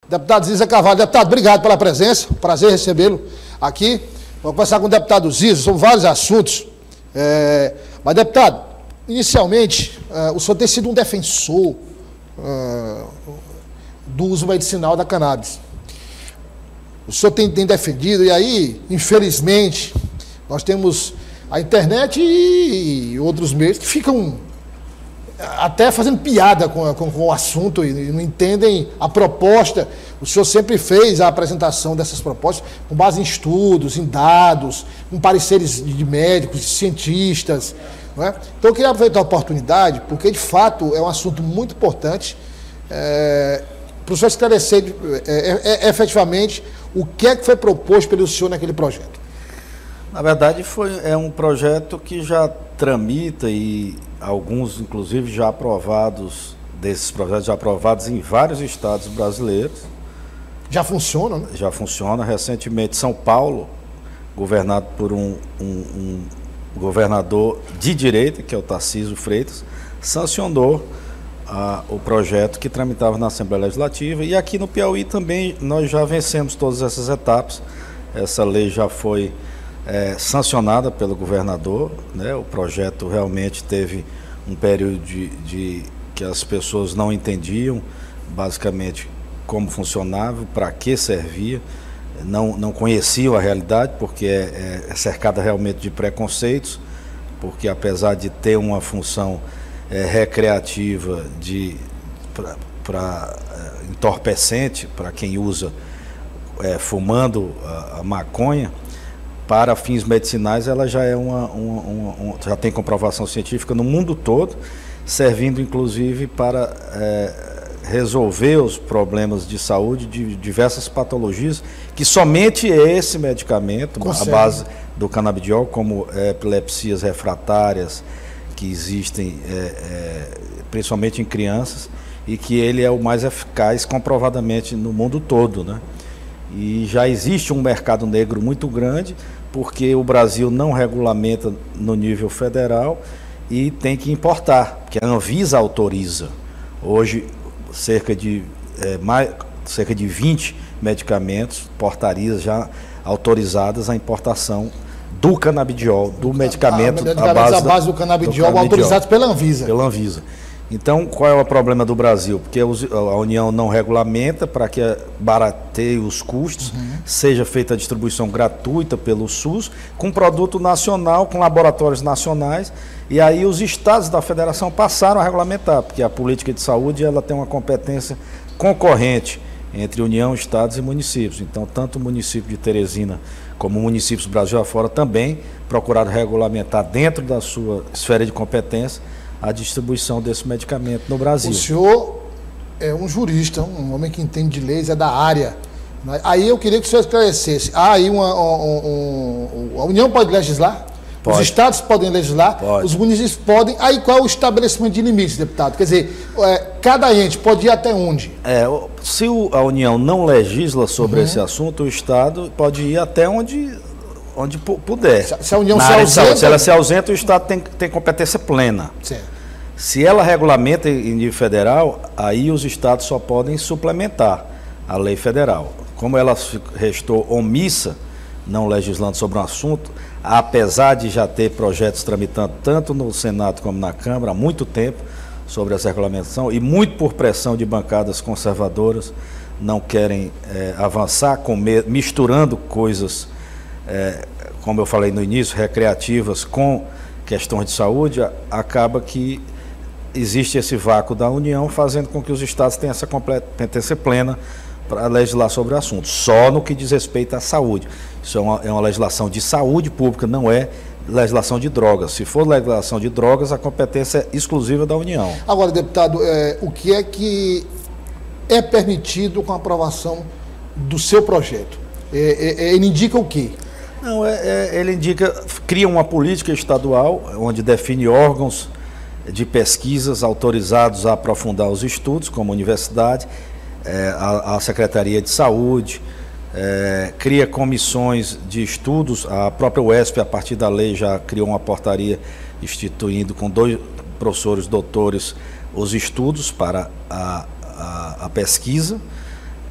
Deputado Ziza Carvalho. Deputado, obrigado pela presença, prazer recebê-lo aqui. Vou conversar com o deputado Ziza sobre vários assuntos. Mas, deputado, inicialmente, o senhor tem sido um defensor do uso medicinal da cannabis. O senhor tem defendido, e aí, infelizmente, nós temos a internet e outros meios que ficam até fazendo piada com o assunto e não entendem a proposta. O senhor sempre fez a apresentação dessas propostas com base em estudos, em dados, com pareceres de médicos, de cientistas. Não é? Então eu queria aproveitar a oportunidade, porque de fato é um assunto muito importante, para o senhor esclarecer efetivamente o que é que foi proposto pelo senhor naquele projeto. Na verdade, é um projeto que já tramita e alguns, inclusive, já aprovados, desses projetos já aprovados em vários estados brasileiros. Já funciona, né? Já funciona. Recentemente, São Paulo, governado por um governador de direita, que é o Tarcísio Freitas, sancionou o projeto que tramitava na Assembleia Legislativa. E aqui no Piauí também nós já vencemos todas essas etapas. Essa lei já foi sancionada pelo governador, né? O projeto realmente teve um período de que as pessoas não entendiam basicamente como funcionava, para que servia, não conheciam a realidade, porque é cercada realmente de preconceitos, porque apesar de ter uma função recreativa para entorpecente, para quem usa fumando a maconha, para fins medicinais ela já já tem comprovação científica no mundo todo, servindo inclusive para resolver os problemas de saúde de diversas patologias, que somente esse medicamento, a base do canabidiol, como epilepsias refratárias, que existem principalmente em crianças, e que ele é o mais eficaz comprovadamente no mundo todo, né? E já existe um mercado negro muito grande, porque o Brasil não regulamenta no nível federal e tem que importar, porque a Anvisa autoriza. Hoje, cerca de 20 medicamentos, portarias já autorizadas a importação do canabidiol, do medicamento à base do canabidiol, autorizados pela Anvisa. Pela Anvisa. Então, qual é o problema do Brasil? Porque a União não regulamenta para que barateie os custos, seja feita a distribuição gratuita pelo SUS, com produto nacional, com laboratórios nacionais, e aí os estados da federação passaram a regulamentar, porque a política de saúde ela tem uma competência concorrente entre União, estados e municípios. Então, tanto o município de Teresina como municípios do Brasil afora também procuraram regulamentar dentro da sua esfera de competência a distribuição desse medicamento no Brasil. O senhor é um jurista, um homem que entende de leis, é da área. Aí eu queria que o senhor esclarecesse. Aí a União pode legislar? Pode. Os estados podem legislar? Pode. Os municípios podem? Aí qual é o estabelecimento de limites, deputado? Quer dizer, cada ente pode ir até onde? Se a União não legisla sobre esse assunto, o estado pode ir até onde puder. Se a União se ausenta... Se ela se ausenta, o Estado tem competência plena. Certo. Se ela regulamenta em nível federal, aí os Estados só podem suplementar a lei federal. Como ela restou omissa, não legislando sobre um assunto, apesar de já ter projetos tramitando tanto no Senado como na Câmara há muito tempo sobre essa regulamentação, e muito por pressão de bancadas conservadoras, não querem avançar, misturando coisas... como eu falei no início, recreativas com questões de saúde, acaba que existe esse vácuo da União, fazendo com que os estados tenham essa competência plena para legislar sobre o assunto, só no que diz respeito à saúde. Isso é uma legislação de saúde pública, não é legislação de drogas. Se for legislação de drogas, a competência é exclusiva da União. Agora, deputado, o que é permitido com a aprovação do seu projeto? Ele indica o quê? Não, ele cria uma política estadual, onde define órgãos de pesquisas autorizados a aprofundar os estudos, como a universidade, a Secretaria de Saúde, cria comissões de estudos, a própria UESP, a partir da lei, já criou uma portaria instituindo com 2 professores doutores os estudos para a pesquisa,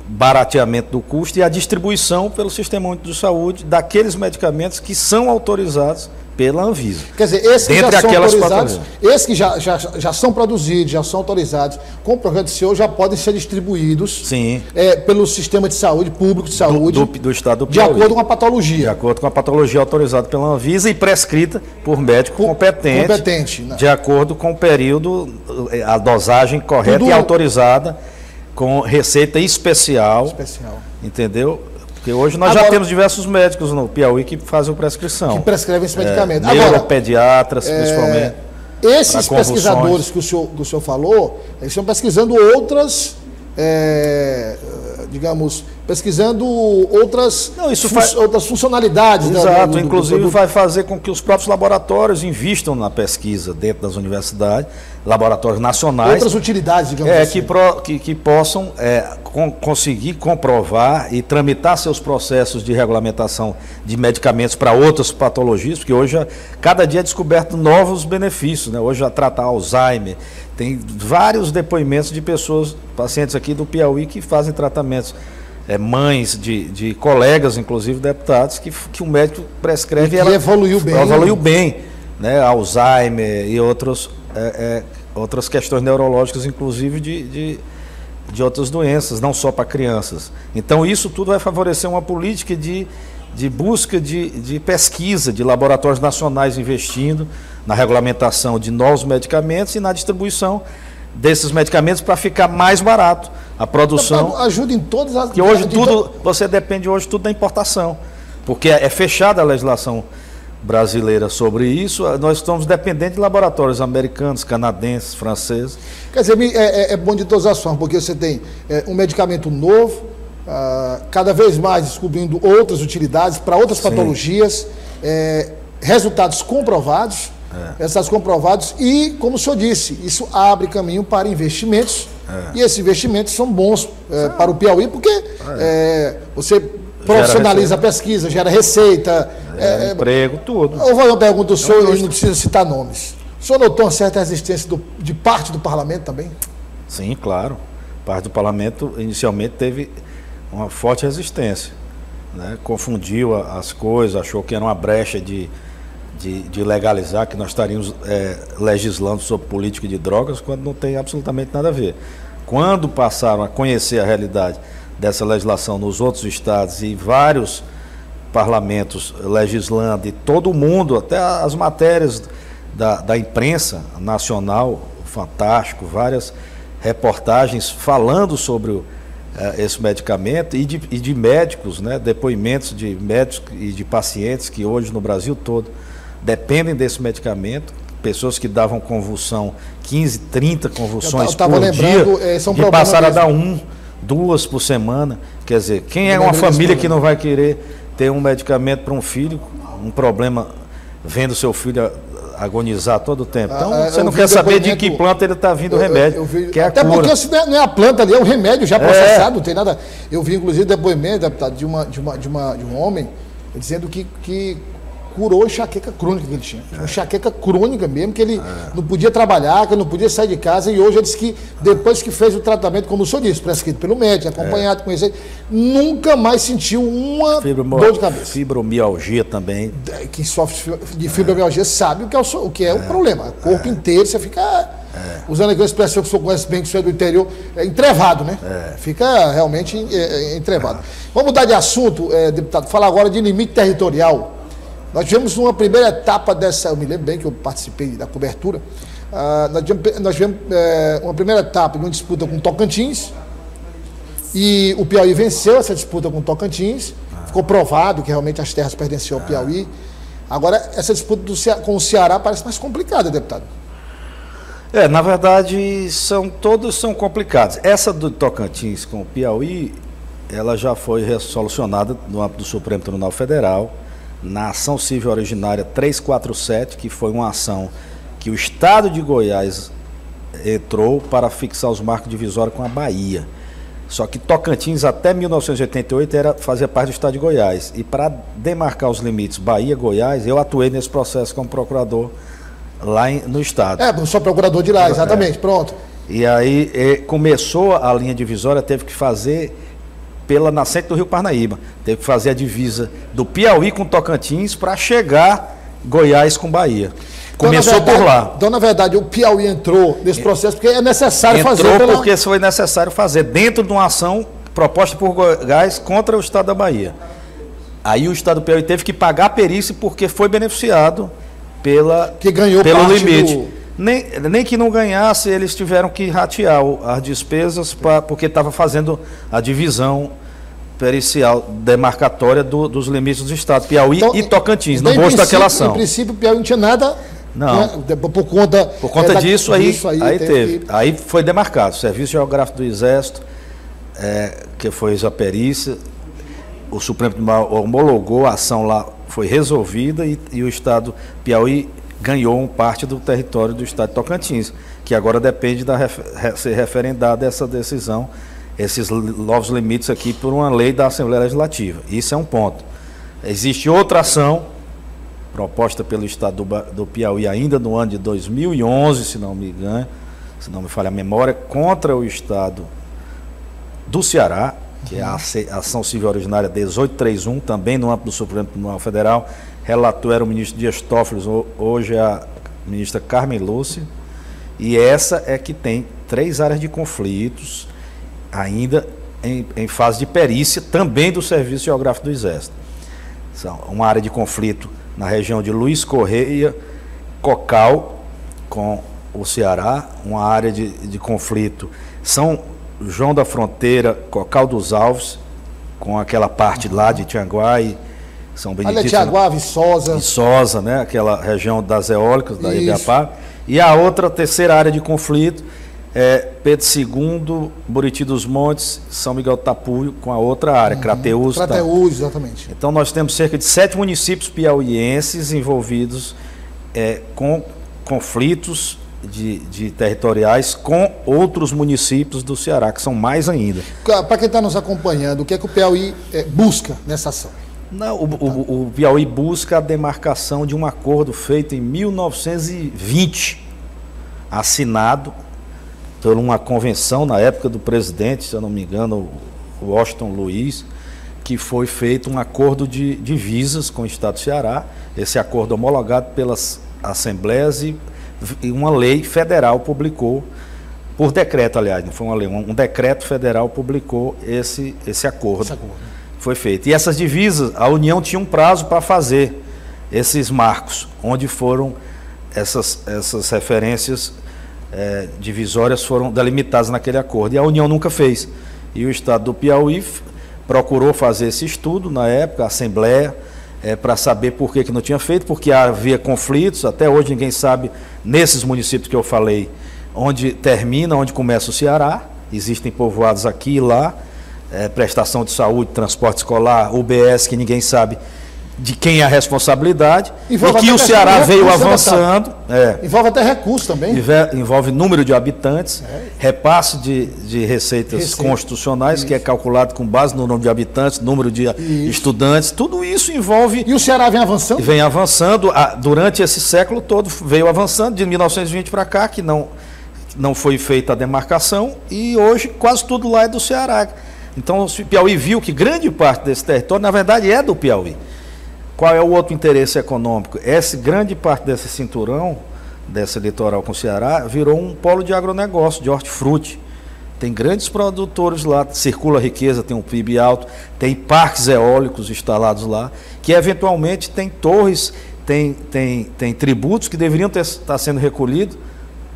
barateamento do custo e a distribuição pelo Sistema Único de Saúde daqueles medicamentos que são autorizados pela Anvisa. Quer dizer, esses que já são autorizados, esses que já são produzidos, já são autorizados, com o projeto do senhor, já podem ser distribuídos pelo sistema de saúde, público de saúde, do estado do Piauí. De acordo com a patologia. De acordo com a patologia autorizada pela Anvisa e prescrita por médico competente, de acordo com o período, a dosagem correta e autorizada, com receita especial. Entendeu? Porque hoje nós já temos diversos médicos no Piauí que fazem prescrição. Que prescrevem esse medicamento. Neuropediatras, principalmente. Esses pesquisadores que o senhor falou, eles estão pesquisando outras, pesquisando outras, outras funcionalidades. Exato, inclusive vai fazer com que os próprios laboratórios invistam na pesquisa dentro das universidades, laboratórios nacionais. Outras utilidades, digamos assim. Que possam conseguir comprovar e tramitar seus processos de regulamentação de medicamentos para outras patologias, porque hoje, cada dia é descoberto novos benefícios, né? Hoje, já tratar Alzheimer, tem vários depoimentos de pessoas, pacientes aqui do Piauí, que fazem tratamentos. Mães de colegas, inclusive deputados, que o médico prescreve e ela evoluiu bem, né? Alzheimer e outras questões neurológicas, inclusive de outras doenças, não só para crianças. Então, isso tudo vai favorecer uma política de busca de pesquisa, de laboratórios nacionais investindo na regulamentação de novos medicamentos e na distribuição desses medicamentos para ficar mais barato a produção. Então, ajuda em todas as... Que hoje você depende hoje tudo da importação, porque é fechada a legislação brasileira sobre isso, nós estamos dependentes de laboratórios americanos, canadenses, franceses. Quer dizer, é bom de todas as formas, porque você tem um medicamento novo, cada vez mais descobrindo outras utilidades para outras patologias, resultados comprovados, e, como o senhor disse, isso abre caminho para investimentos, e esses investimentos são bons para o Piauí, porque você profissionaliza a pesquisa, gera receita, emprego, tudo. Eu vou fazer uma pergunta ao senhor, e não precisa citar nomes. O senhor notou uma certa resistência de parte do parlamento também? Sim, claro. Parte do parlamento inicialmente teve uma forte resistência, né? Confundiu as coisas, achou que era uma brecha de legalizar, que nós estaríamos legislando sobre política de drogas, quando não tem absolutamente nada a ver. Quando passaram a conhecer a realidade dessa legislação nos outros estados e vários parlamentos legislando, e todo mundo, até as matérias da imprensa nacional, Fantástico, várias reportagens falando sobre esse medicamento e de médicos, né, depoimentos de médicos e de pacientes que hoje no Brasil todo dependem desse medicamento, pessoas que davam convulsão, 15, 30 convulsões por dia, e passaram a dar 1, 2 por semana. Quer dizer, quem é uma família que não vai querer ter um medicamento para um filho, um problema, vendo seu filho agonizar todo o tempo? Então, você não quer saber de que planta ele está vindo o remédio, que é a até cura. Porque se não é a planta ali, é o remédio já processado, não tem nada. Eu vi, inclusive, depoimento, deputado, de um homem dizendo que curou a enxaqueca crônica que ele tinha. Uma enxaqueca crônica mesmo, que ele não podia trabalhar, que ele não podia sair de casa, e hoje ele disse que depois que fez o tratamento, como o senhor disse, prescrito pelo médico, acompanhado com isso, nunca mais sentiu uma dor de cabeça. Fibromialgia também. Quem sofre de fibromialgia sabe o que é o problema. O corpo inteiro, você fica, usando aquela expressão que o senhor conhece bem, que o senhor é do interior, entrevado, né? Fica realmente entrevado. Vamos mudar de assunto, deputado, falar agora de limite territorial. Nós tivemos uma primeira etapa dessa, eu me lembro bem que eu participei da cobertura, nós tivemos uma primeira etapa de uma disputa com Tocantins, e o Piauí venceu essa disputa com Tocantins, ficou provado que realmente as terras pertenciam ao Piauí. Agora, essa disputa com o Ceará parece mais complicada, deputado. Na verdade, todos são complicados. Essa do Tocantins com o Piauí, ela já foi resolucionada no âmbito do Supremo Tribunal Federal, na ação civil originária 347, que foi uma ação que o Estado de Goiás entrou para fixar os marcos divisórios com a Bahia. Só que Tocantins, até 1988, fazia parte do Estado de Goiás. E para demarcar os limites Bahia-Goiás, eu atuei nesse processo como procurador lá no Estado. Eu sou procurador de lá, exatamente, pronto. E aí começou a linha divisória, teve que fazer pela nascente do Rio Parnaíba. Teve que fazer a divisa do Piauí com Tocantins para chegar Goiás com Bahia. Começou por lá. Então, na verdade, o Piauí entrou nesse processo porque é necessário fazer. Entrou porque foi necessário fazer, dentro de uma ação proposta por Goiás contra o Estado da Bahia. Aí o Estado do Piauí teve que pagar a perícia porque foi beneficiado pelo limite. Nem que não ganhasse, eles tiveram que ratear as despesas porque estava fazendo a divisão pericial demarcatória dos limites dos estados, Piauí e Tocantins, no gosto daquela ação. Em princípio, o Piauí não tinha nada. Não. Né, por conta disso, aí teve. Aí foi demarcado. O Serviço Geográfico do Exército, que foi a perícia, o Supremo Tribunal homologou, a ação lá foi resolvida e o Estado Piauí ganhou parte do território do Estado de Tocantins, que agora depende ser referendada essa decisão, esses novos limites aqui por uma lei da Assembleia Legislativa. Isso é um ponto. Existe outra ação proposta pelo Estado do Piauí ainda no ano de 2011, se não me engano, se não me falha a memória, contra o Estado do Ceará, que é a ação civil originária 1831, também no âmbito do Supremo Tribunal Federal. Relator era o ministro Dias Toffoli, hoje é a ministra Carmen Lúcia, e essa é que tem 3 áreas de conflitos ainda em fase de perícia, também do Serviço Geográfico do Exército. São uma área de conflito na região de Luiz Correia, Cocal, com o Ceará, uma área de conflito São João da Fronteira, Cocal dos Alves, com aquela parte lá de Tianguá, São Benedito. Tianguá, Viçosa. Viçosa, né? Aquela região das eólicas, da Ibiapaba. E a outra, terceira área de conflito, é Pedro II, Buriti dos Montes, São Miguel do Tapuio, com a outra área, Crateús. Crateús, exatamente. Então nós temos cerca de 7 municípios piauienses envolvidos com conflitos de territoriais com outros municípios do Ceará, que são mais ainda. Para quem está nos acompanhando, o que é que o Piauí busca nessa ação? Não, o Piauí busca a demarcação de um acordo feito em 1920, assinado por uma convenção na época do presidente, se eu não me engano, o Washington Luiz, que foi feito um acordo de divisas com o Estado do Ceará, esse acordo homologado pelas assembleias e uma lei federal publicou, por decreto, aliás, não foi uma lei, um decreto federal publicou esse acordo. Foi feito. E essas divisas, a União tinha um prazo para fazer esses marcos, onde foram essas referências divisórias foram delimitadas naquele acordo. E a União nunca fez. E o Estado do Piauí procurou fazer esse estudo na época, a Assembleia, para saber por que não tinha feito, porque havia conflitos, até hoje ninguém sabe, nesses municípios que eu falei, onde termina, onde começa o Ceará, existem povoados aqui e lá, prestação de saúde, transporte escolar, UBS, que ninguém sabe de quem é a responsabilidade, e que o Ceará veio avançando. Envolve até recursos também. Envolve número de habitantes, repasse de receitas constitucionais, que é calculado com base no número de habitantes, número de estudantes, tudo isso envolve... E o Ceará vem avançando? Vem avançando, durante esse século todo veio avançando, de 1920 para cá, que não foi feita a demarcação, e hoje quase tudo lá é do Ceará. Então o Piauí viu que grande parte desse território, na verdade, é do Piauí. Qual é o outro interesse econômico? Grande parte desse cinturão, desse litoral com o Ceará, virou um polo de agronegócio, de hortifruti. Tem grandes produtores lá, circula riqueza, tem um PIB alto, tem parques eólicos instalados lá, que eventualmente tem torres, tem tributos que deveriam estar sendo recolhidos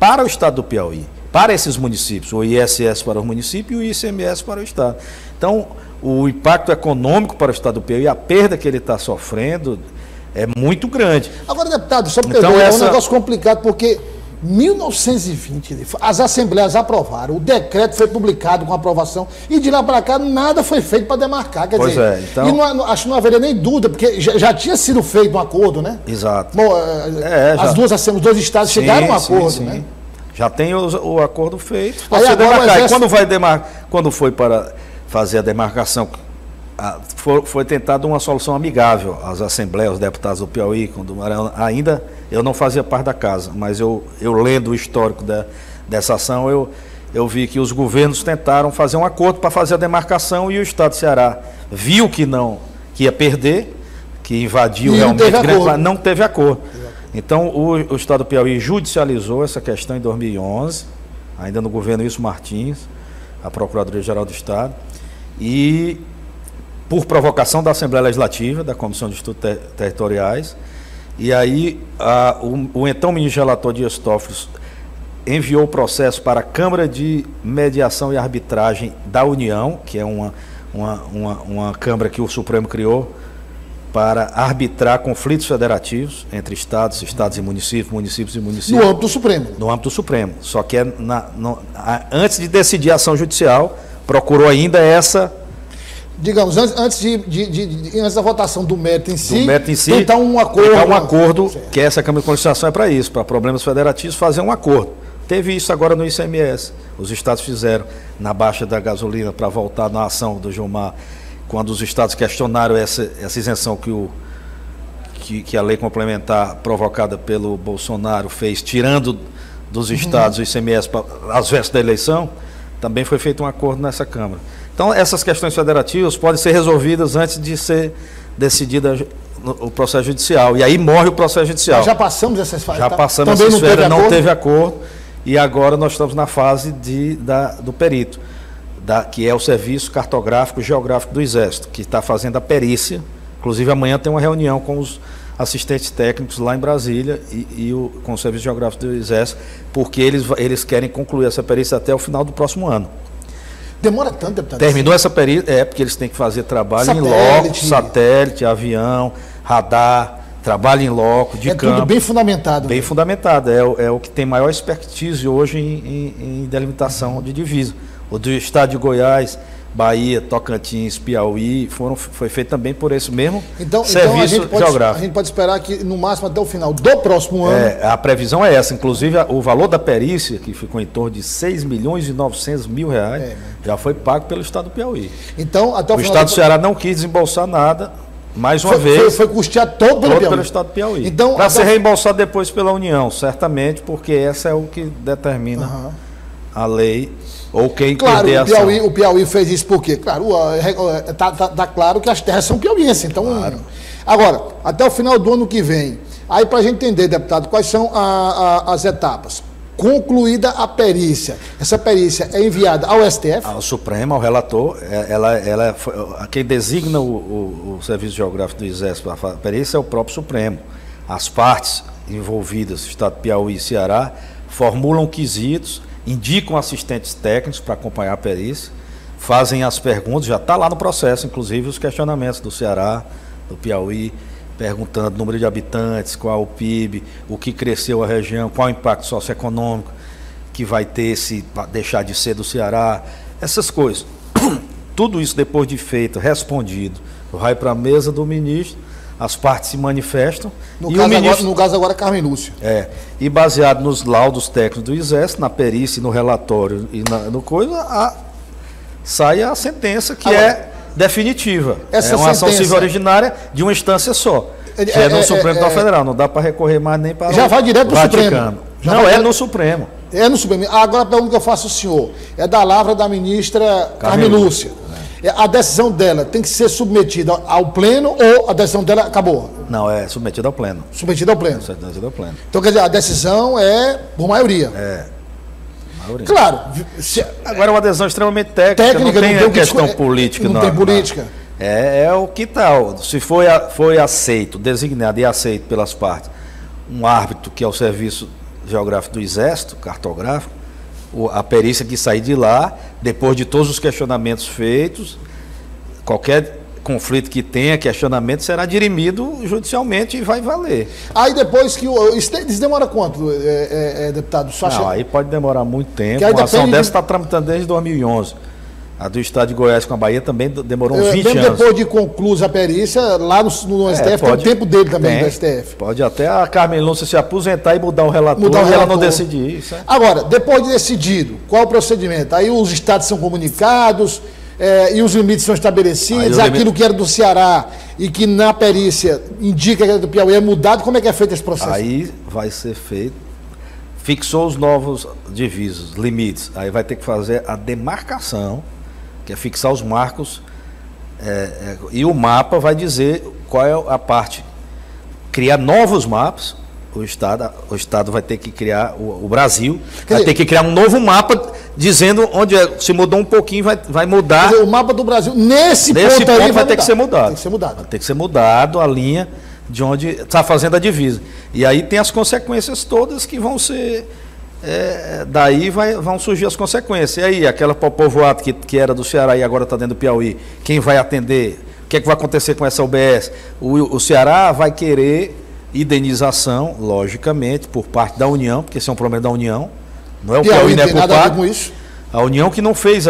para o Estado do Piauí, para esses municípios, o ISS para o município e o ICMS para o Estado. Então, o impacto econômico para o Estado do Piauí, a perda que ele está sofrendo é muito grande. Agora, deputado, só porque é um negócio complicado, porque 1920, as assembleias aprovaram, o decreto foi publicado com aprovação, e de lá para cá nada foi feito para demarcar. Quer dizer, então... E acho que não haveria nem dúvida, porque já tinha sido feito um acordo, né? Exato. Bom, os dois estados chegaram a um acordo, né? Já tem o acordo feito. Aí agora exército... Quando foi para fazer a demarcação, foi tentada uma solução amigável às assembleias, os deputados do Piauí, ainda eu não fazia parte da casa, mas eu lendo o histórico dessa ação, eu vi que os governos tentaram fazer um acordo para fazer a demarcação e o Estado do Ceará viu que ia perder, que invadiu realmente não teve acordo. Então, o Estado do Piauí judicializou essa questão em 2011, ainda no governo Wilson Martins, a Procuradoria-Geral do Estado, e por provocação da Assembleia Legislativa, da Comissão de Estudos Territoriais, e aí o então ministro relator Dias Toffoli enviou o processo para a Câmara de Mediação e Arbitragem da União, que é uma Câmara que o Supremo criou para arbitrar conflitos federativos entre estados e municípios, municípios e municípios. No âmbito do Supremo. No âmbito do Supremo. Só que antes de decidir a ação judicial, procurou ainda essa... Digamos, antes da votação do mérito em si, tentar um acordo. Tentar um acordo, que essa Câmara de Conciliação é para isso, para problemas federativos, fazer um acordo. Teve isso agora no ICMS. Os estados fizeram na baixa da gasolina para voltar na ação do Gilmar, quando os estados questionaram essa isenção que a lei complementar provocada pelo Bolsonaro fez, tirando dos estados o ICMS às vésperas da eleição, também foi feito um acordo nessa Câmara. Então, essas questões federativas podem ser resolvidas antes de ser decidida o processo judicial. E aí morre o processo judicial. Nós já passamos essas fases. Já passamos essa esfera, não teve acordo. E agora nós estamos na fase do perito, que é o Serviço Cartográfico e Geográfico do Exército, que está fazendo a perícia. Inclusive, amanhã tem uma reunião com os assistentes técnicos lá em Brasília com o Serviço Geográfico do Exército, porque eles querem concluir essa perícia até o final do próximo ano. Demora tanto, deputado? Terminou essa perícia, porque eles têm que fazer trabalho em loco, satélite, avião, radar, trabalho em loco, de campo. É tudo bem fundamentado. Bem fundamentado, é o que tem maior expertise hoje em delimitação de divisa. O do estado de Goiás, Bahia, Tocantins, Piauí, foi feito também por esse mesmo serviço geográfico. A gente pode esperar que, no máximo, até o final do próximo ano... A previsão é essa. Inclusive, o valor da perícia, que ficou em torno de R$6.900.000, já foi pago pelo estado do Piauí. Então, até o final estado do Ceará não quis desembolsar nada, mais uma vez... Foi custeado todo pelo estado do Piauí. Então, para ser reembolsado depois pela União, certamente, porque essa é o que determina a lei... Ou quem perder a ação. O Piauí fez isso por quê? Claro, está claro que as terras são piauienses. Então, claro. Agora, até o final do ano que vem, aí para a gente entender, deputado, quais são as etapas. Concluída a perícia, essa perícia é enviada ao STF? Ao Supremo, ao relator, quem designa o Serviço Geográfico do Exército para a perícia é o próprio Supremo. As partes envolvidas, Estado de Piauí e Ceará, formulam quesitos, indicam assistentes técnicos para acompanhar a perícia, fazem as perguntas, já está lá no processo, inclusive os questionamentos do Ceará, do Piauí, perguntando o número de habitantes, qual o PIB, o que cresceu a região, qual o impacto socioeconômico que vai ter se deixar de ser do Ceará, essas coisas. Tudo isso depois de feito, respondido, vai para a mesa do ministro, as partes se manifestam. No caso agora, Carmen Lúcia. E baseado nos laudos técnicos do Exército, na perícia, no relatório e no coisa, sai a sentença que é definitiva. É uma ação civil originária de uma instância só. Que é no Supremo Tribunal Federal, não dá para recorrer mais nem para já vai direto para o Supremo. Não, é no Supremo. É no Supremo. Agora a pergunta que eu faço ao senhor é da lavra da ministra Carmen Lúcia. A decisão dela tem que ser submetida ao pleno ou a decisão dela acabou? Não, é submetida ao pleno. Submetida ao pleno. Submetida ao pleno. Então, quer dizer, a decisão é por maioria. Maioria. Claro. Agora é uma adesão extremamente técnica, não tem questão política. Não tem política. É o que tal. Se foi aceito, designado e aceito pelas partes, um árbitro que é o Serviço Geográfico do Exército, cartográfico, a perícia que sair de lá, depois de todos os questionamentos feitos, qualquer conflito que tenha, questionamento, será dirimido judicialmente e vai valer. Aí depois que isso demora quanto, deputado? Não, aí pode demorar muito tempo. Uma ação dessa está tramitando desde 2011. A do estado de Goiás com a Bahia também demorou uns 20 anos. Depois de conclusa a perícia, lá no STF, tem o tempo dele também, do STF. Pode até a Carmen Lúcia se aposentar e mudar o relator e ela não decidir isso. Agora, depois de decidido, qual é o procedimento? Aí os estados são comunicados e os limites são estabelecidos, aquilo que era do Ceará e que na perícia indica que era do Piauí é mudado, como é que é feito esse processo? Aí vai ser feito, fixou os novos divisos, limites, aí vai ter que fazer a demarcação, que é fixar os marcos, e o mapa vai dizer qual é a parte. Criar novos mapas, o Estado vai ter que criar, o Brasil vai ter que criar um novo mapa dizendo onde se mudou um pouquinho, vai mudar. Quer dizer, o mapa do Brasil, nesse ponto aí vai ter que ser mudado. Tem que ser mudado. Vai ter que ser mudado a linha de onde está fazendo a divisa. E aí tem as consequências todas que vão ser... daí vão surgir as consequências. E aí, aquela povoado que era do Ceará e agora está dentro do Piauí, quem vai atender? O que é que vai acontecer com essa UBS? O Ceará vai querer indenização, logicamente, por parte da União, porque esse é um problema da União. Não é o Piauí, não é culpado. Com isso. A União que não fez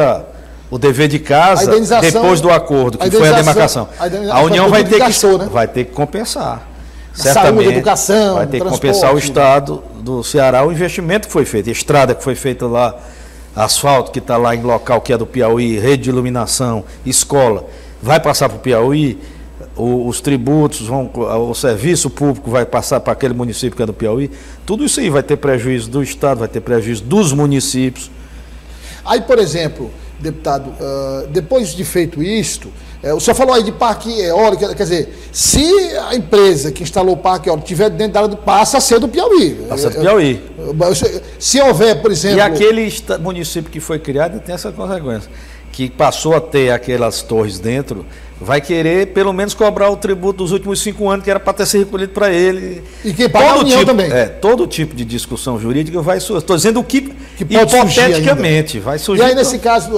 o dever de casa depois do acordo, que foi a demarcação. A União vai ter que compensar. Certamente, saúde, educação, vai ter que compensar o Estado do Ceará, o investimento que foi feito, a estrada que foi feita lá, asfalto que está lá em local que é do Piauí, rede de iluminação, escola, vai passar para o Piauí, os tributos, o serviço público vai passar para aquele município que é do Piauí, tudo isso aí vai ter prejuízo do Estado, vai ter prejuízo dos municípios. Aí, por exemplo, deputado, depois de feito isto, o senhor falou aí de parque eólico, quer dizer, se a empresa que instalou o parque eólico estiver dentro da área, passa a ser do Piauí. Passa do Piauí. Se houver, por exemplo... E aquele município que foi criado tem essa consequência, que passou a ter aquelas torres dentro, vai querer pelo menos cobrar o tributo dos últimos 5 anos, que era para ter sido recolhido para ele. E quem paga a União também. Todo tipo de discussão jurídica vai surgir. Estou dizendo o que hipoteticamente vai surgir. E aí, nesse caso,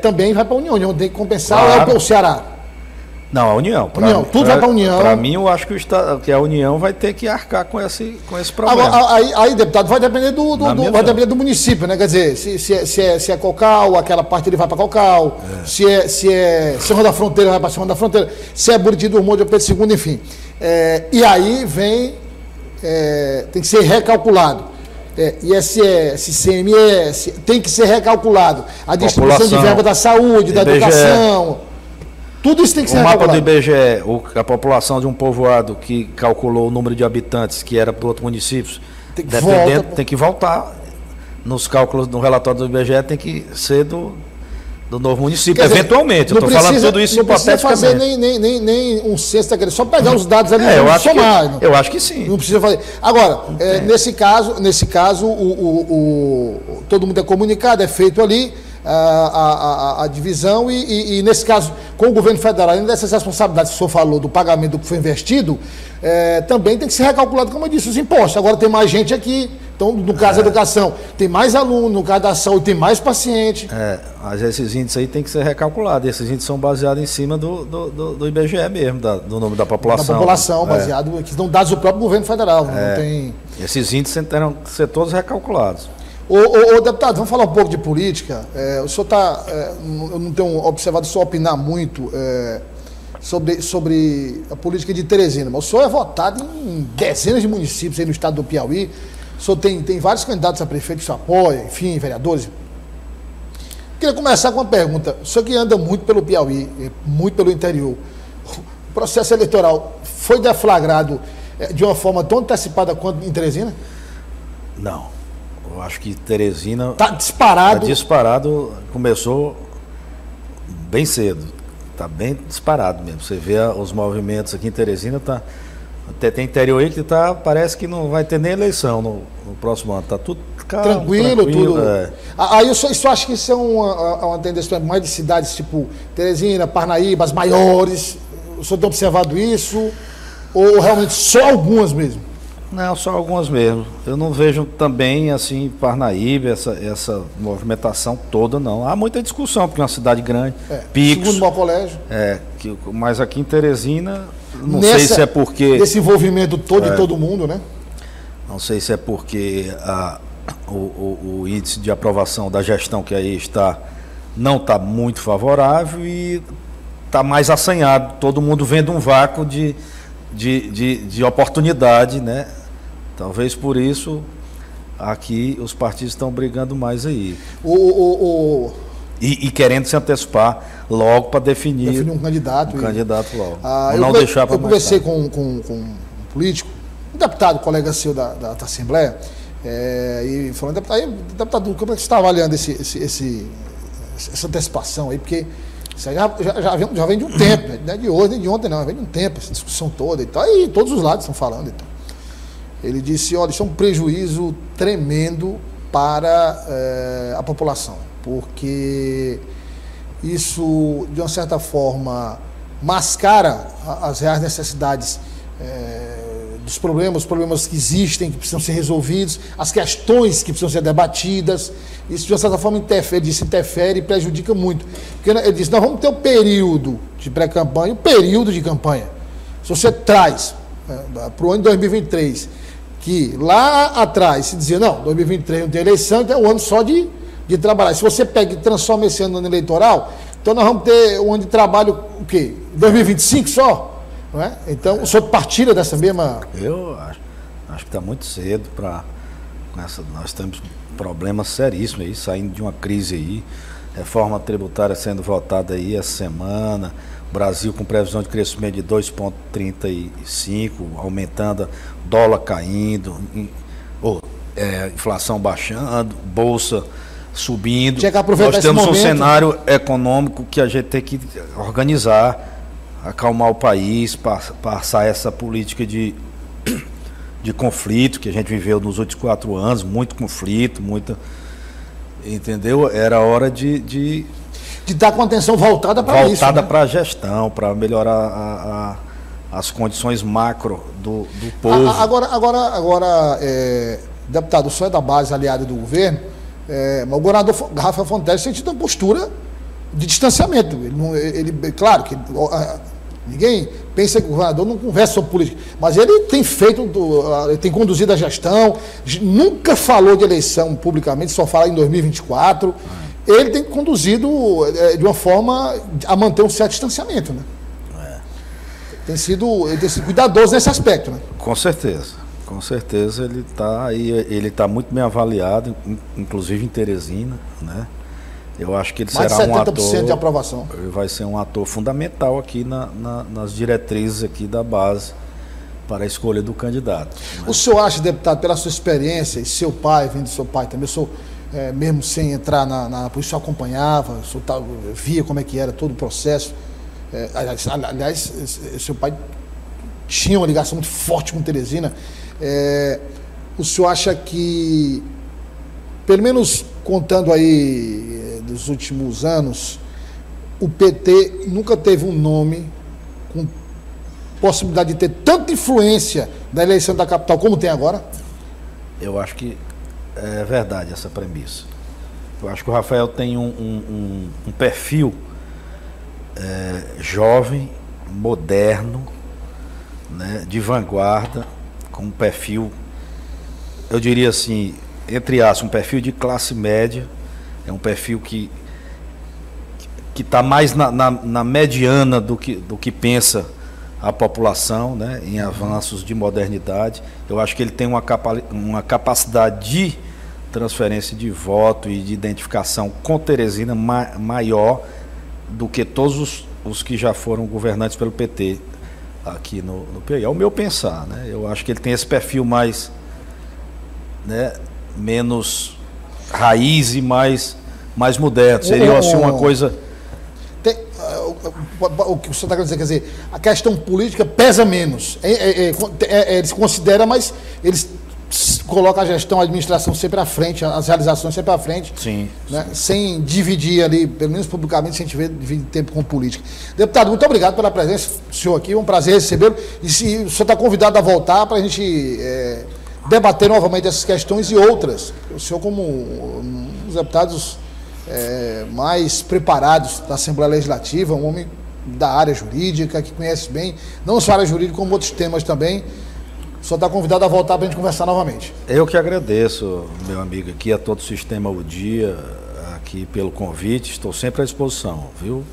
também vai para a União. A União tem que compensar, claro. Ou é o Ceará? Não, a União. Tudo vai para a União. Para mim, eu acho que a União vai ter que arcar com esse problema. Agora, aí, deputado, vai depender do município, né? Quer dizer, se é Cocal, aquela parte ele vai para Cocal, se é Serra da Fronteira, vai para Serra da Fronteira, se é Buriti do Monte ou Pedro II, enfim. E aí vem, tem que ser recalculado. ISS, CMS, tem que ser recalculado. A distribuição de verba da saúde, da educação... Tudo isso tem que ser recalculado. O mapa do IBGE, a população de um povoado que calculou o número de habitantes que era para outros municípios, tem que voltar nos cálculos, no relatório do IBGE, tem que ser do novo município, eventualmente. Eu estou falando tudo isso hipoteticamente. Não precisa fazer nem um censo, só pegar os dados ali e somar. Eu acho que sim. Não precisa fazer. Agora, nesse caso, todo mundo é comunicado, é feito ali a divisão e, nesse caso, com o governo federal, ainda dessas responsabilidades que o senhor falou do pagamento do que foi investido, também tem que ser recalculado, como eu disse, os impostos. Agora tem mais gente aqui, então, no caso da educação, tem mais aluno, no caso da saúde, tem mais paciente. Mas esses índices aí tem que ser recalculados. Esses índices são baseados em cima do IBGE mesmo, do número da população. Da população, baseado, que são dados do próprio governo federal. Não tem... Esses índices terão que ser todos recalculados. Ô, deputado, vamos falar um pouco de política. O senhor está... eu não tenho observado o senhor opinar muito sobre a política de Teresina, mas o senhor é votado em dezenas de municípios aí no estado do Piauí. O senhor tem vários candidatos a prefeito que o senhor apoia, enfim, vereadores. Queria começar com uma pergunta. O senhor que anda muito pelo Piauí, muito pelo interior, o processo eleitoral foi deflagrado de uma forma tão antecipada quanto em Teresina? Não. Eu acho que Teresina... Está disparado. Está disparado, começou bem cedo. Está bem disparado mesmo. Você vê os movimentos aqui em Teresina, até tem interior aí que parece que não vai ter nem eleição no próximo ano. Está tudo calmo, tranquilo. Tudo. Aí eu só acho que isso é uma tendência mais de cidades tipo Teresina, Parnaíba, as maiores. O senhor tem observado isso? Ou realmente só algumas mesmo? Não, só algumas mesmo. Eu não vejo também, assim, Parnaíba, essa movimentação toda, não. Há muita discussão, porque é uma cidade grande, Picos. Segundo o maior colégio. Mas aqui em Teresina, não sei se é porque... Esse envolvimento todo de todo mundo, né? Não sei se é porque o índice de aprovação da gestão que aí não está muito favorável e está mais assanhado. Todo mundo vendo um vácuo de oportunidade, né? Talvez por isso aqui os partidos estão brigando mais aí. E querendo se antecipar logo para definir um candidato. Candidato logo. Eu conversei com um político, um deputado, colega seu da Assembleia, E falando, deputado, como é que você está avaliando essa antecipação aí? Porque isso aí já vem de um tempo, né? Não é de hoje, nem de ontem, não, vem de um tempo, essa discussão toda e tal, e todos os lados estão falando. Então. Ele disse, olha, isso é um prejuízo tremendo para a população, porque isso, de uma certa forma, mascara as reais necessidades dos problemas que existem, que precisam ser resolvidos, as questões que precisam ser debatidas. Isso, de uma certa forma, interfere e prejudica muito. Porque ele disse, nós vamos ter o período de pré-campanha e o período de campanha. Se você traz para o ano de 2023, que lá atrás se dizia, não, 2023 não tem eleição, então é um ano só de trabalhar. Se você pega e transforma esse ano no ano eleitoral, então nós vamos ter um ano de trabalho, o quê? 2025 só? Não é? Então, o senhor partilha dessa mesma... Eu acho que está muito cedo para... Nós temos problemas seríssimos aí, saindo de uma crise aí, reforma tributária sendo votada aí essa semana, Brasil com previsão de crescimento de 2,35, aumentando, dólar caindo, inflação baixando, bolsa subindo. Nós temos um cenário econômico que a gente tem que organizar, acalmar o país, passar essa política de conflito que a gente viveu nos últimos 4 anos, muito conflito, entendeu? Era hora de estar com a atenção voltada para isso. Voltada, né? Para a gestão, para melhorar as condições macro do povo. Agora, deputado, o senhor é da base aliada do governo, mas o governador Rafael Fontes tem tido uma postura de distanciamento. Claro que ninguém pensa que o governador não conversa sobre política, mas ele tem tem conduzido a gestão, nunca falou de eleição publicamente, só fala em 2024. Ele tem conduzido de uma forma a manter um certo distanciamento, né? Ele tem sido cuidadoso nesse aspecto, né? Com certeza ele está muito bem avaliado, inclusive em Teresina, né? Eu acho que ele será um ator... Mais de 70% de aprovação. Ele vai ser um ator fundamental aqui nas diretrizes aqui da base para a escolha do candidato. Né? O senhor acha, deputado, pela sua experiência, e seu pai, vindo do seu pai também, o senhor, mesmo sem entrar na polícia, acompanhava, o senhor via como é que era todo o processo. Aliás, seu pai tinha uma ligação muito forte com Teresina. O senhor acha que, pelo menos contando aí dos últimos anos, o PT nunca teve um nome com possibilidade de ter tanta influência na eleição da capital como tem agora? Eu acho que é verdade essa premissa. Eu acho que o Rafael tem um perfil jovem, moderno, né, de vanguarda, com um perfil, eu diria assim, entre aspas, um perfil de classe média. É um perfil que está mais na mediana do que pensa a população, né, em avanços de modernidade. Eu acho que ele tem uma capacidade de transferência de voto e de identificação com Teresina maior do que todos os que já foram governantes pelo PT aqui no Piauí. É o meu pensar, né? Eu acho que ele tem esse perfil mais, né, menos raiz e mais moderno. Seria assim uma coisa... O que o senhor está querendo dizer, quer dizer, a questão política pesa menos. Eles consideram, mas eles colocam a gestão, a administração sempre à frente, as realizações sempre à frente. Sim, né? Sim. Sem dividir ali, pelo menos publicamente, sem dividir tempo com política. Deputado, muito obrigado pela presença do senhor aqui, é um prazer recebê-lo. E se o senhor está convidado a voltar para a gente debater novamente essas questões e outras. O senhor, como um dos deputados mais preparados da Assembleia Legislativa, um homem da área jurídica, que conhece bem, não só a área jurídica, como outros temas também. O senhor está convidado a voltar para a gente conversar novamente. Eu que agradeço, meu amigo, aqui a todo o Sistema O Dia, aqui pelo convite. Estou sempre à disposição, viu?